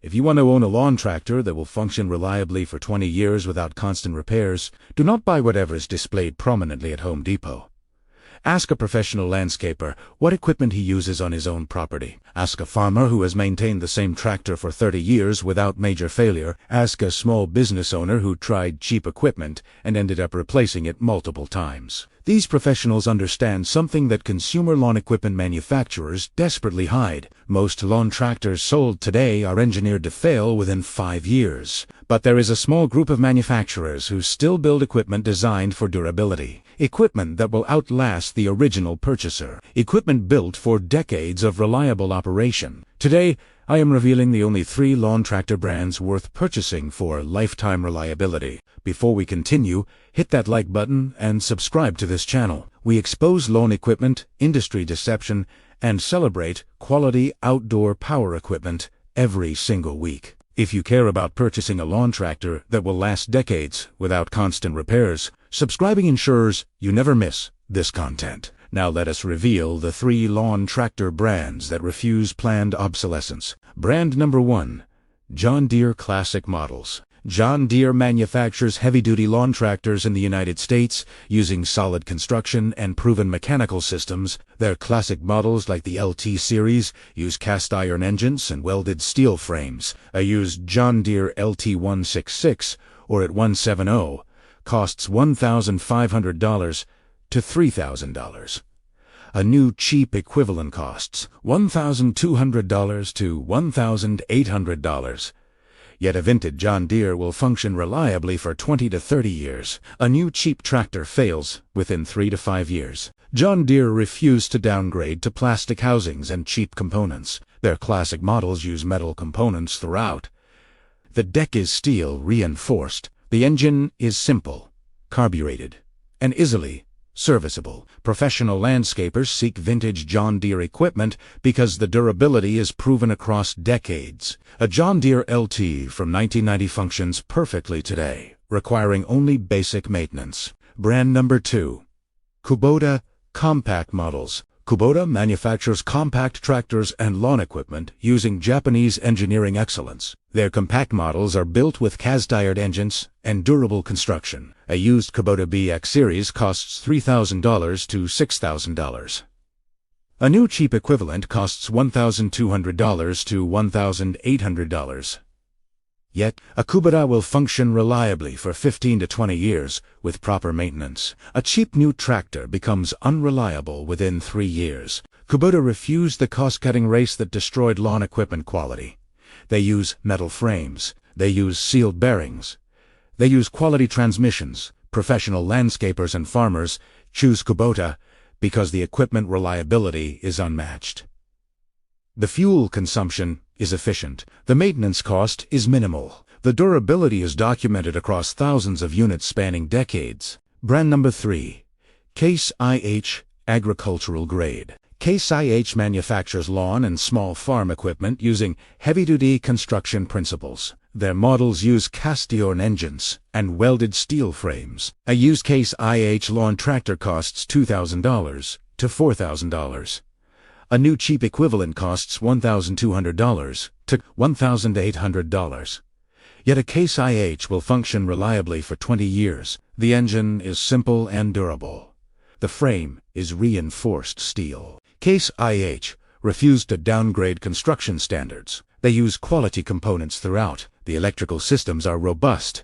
If you want to own a lawn tractor that will function reliably for 20 years without constant repairs, do not buy whatever is displayed prominently at Home Depot. Ask a professional landscaper what equipment he uses on his own property. Ask a farmer who has maintained the same tractor for 30 years without major failure. Ask a small business owner who tried cheap equipment and ended up replacing it multiple times. These professionals understand something that consumer lawn equipment manufacturers desperately hide. Most lawn tractors sold today are engineered to fail within 5 years. But there is a small group of manufacturers who still build equipment designed for durability. Equipment that will outlast the original purchaser. Equipment built for decades of reliable operation. Today, I am revealing the only 3 lawn tractor brands worth purchasing for lifetime reliability. Before we continue, hit that like button and subscribe to this channel. We expose lawn equipment, industry deception, and celebrate quality outdoor power equipment every single week. If you care about purchasing a lawn tractor that will last decades without constant repairs, subscribing ensures you never miss this content. Now let us reveal the 3 lawn tractor brands that refuse planned obsolescence. Brand number 1, John Deere Classic Models. John Deere manufactures heavy-duty lawn tractors in the United States using solid construction and proven mechanical systems. Their classic models, like the LT series, use cast-iron engines and welded steel frames. A used John Deere LT 166 or at 170 costs $1,500 to $3,000. A new cheap equivalent costs $1,200 to $1,800. Yet a vintage John Deere will function reliably for 20 to 30 years. A new cheap tractor fails within 3 to 5 years. John Deere refused to downgrade to plastic housings and cheap components. Their classic models use metal components throughout. The deck is steel reinforced. The engine is simple, carbureted, and easily serviceable. Professional landscapers seek vintage John Deere equipment because the durability is proven across decades. A John Deere LT from 1990 functions perfectly today, requiring only basic maintenance. Brand number 2, Kubota Compact Models. Kubota manufactures compact tractors and lawn equipment using Japanese engineering excellence. Their compact models are built with cast-iron engines and durable construction. A used Kubota BX series costs $3,000 to $6,000. A new cheap equivalent costs $1,200 to $1,800. Yet, a Kubota will function reliably for 15 to 20 years with proper maintenance. A cheap new tractor becomes unreliable within 3 years. Kubota refused the cost-cutting race that destroyed lawn equipment quality. They use metal frames. They use sealed bearings. They use quality transmissions. Professional landscapers and farmers choose Kubota because the equipment reliability is unmatched. The fuel consumption is efficient. The maintenance cost is minimal. The durability is documented across thousands of units spanning decades. Brand number 3, Case IH Agricultural Grade. Case IH manufactures lawn and small farm equipment using heavy-duty construction principles. Their models use cast-iron engines and welded steel frames. A used Case IH lawn tractor costs $2,000 to $4,000. A new cheap equivalent costs $1,200 to $1,800. Yet a Case IH will function reliably for 20 years. The engine is simple and durable. The frame is reinforced steel. Case IH refused to downgrade construction standards. They use quality components throughout. The electrical systems are robust.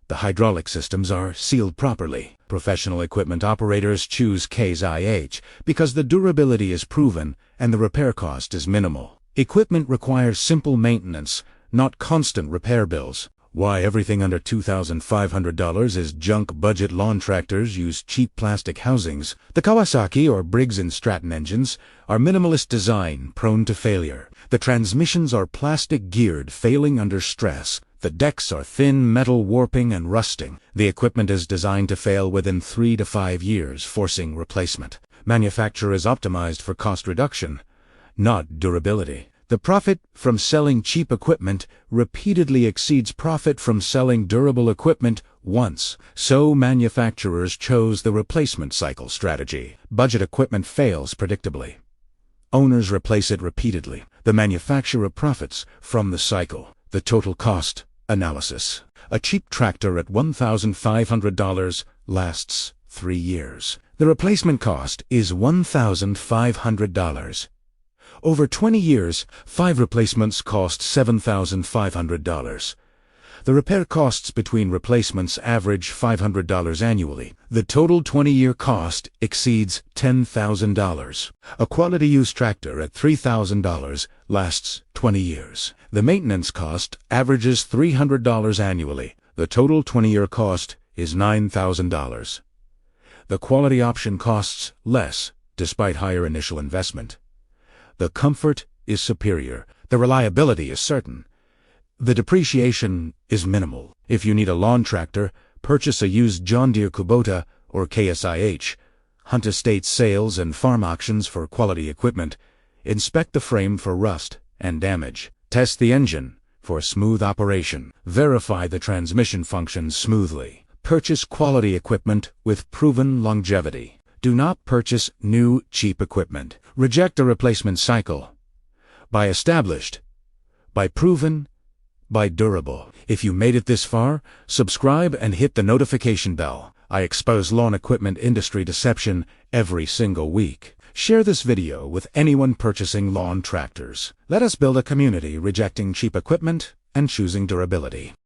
The hydraulic systems are sealed properly. Professional equipment operators choose Case IH because the durability is proven and the repair cost is minimal. Equipment requires simple maintenance, not constant repair bills. Why everything under $2,500 is junk. Budget lawn tractors use cheap plastic housings. The Kawasaki or Briggs & Stratton engines are minimalist design, prone to failure. The transmissions are plastic geared, failing under stress. The decks are thin metal, warping and rusting. The equipment is designed to fail within 3 to 5 years, forcing replacement. Manufacture is optimized for cost reduction, not durability. The profit from selling cheap equipment repeatedly exceeds profit from selling durable equipment once. So manufacturers chose the replacement cycle strategy. Budget equipment fails predictably. Owners replace it repeatedly. The manufacturer profits from the cycle. The total cost analysis. A cheap tractor at $1,500 lasts 3 years. The replacement cost is $1,500. Over 20 years, 5 replacements cost $7,500. The repair costs between replacements average $500 annually. The total 20-year cost exceeds $10,000. A quality used tractor at $3,000 lasts 20 years. The maintenance cost averages $300 annually. The total 20-year cost is $9,000. The quality option costs less, despite higher initial investment. The comfort is superior. The reliability is certain. The depreciation is minimal. If you need a lawn tractor, purchase a used John Deere Kubota or KSIH. Hunt estate sales and farm auctions for quality equipment. Inspect the frame for rust and damage. Test the engine for smooth operation. Verify the transmission functions smoothly. Purchase quality equipment with proven longevity. Do not purchase new, cheap equipment. Reject a replacement cycle. Buy established. Buy proven. Buy durable. If you made it this far, subscribe and hit the notification bell. I expose lawn equipment industry deception every single week. Share this video with anyone purchasing lawn tractors. Let us build a community rejecting cheap equipment and choosing durability.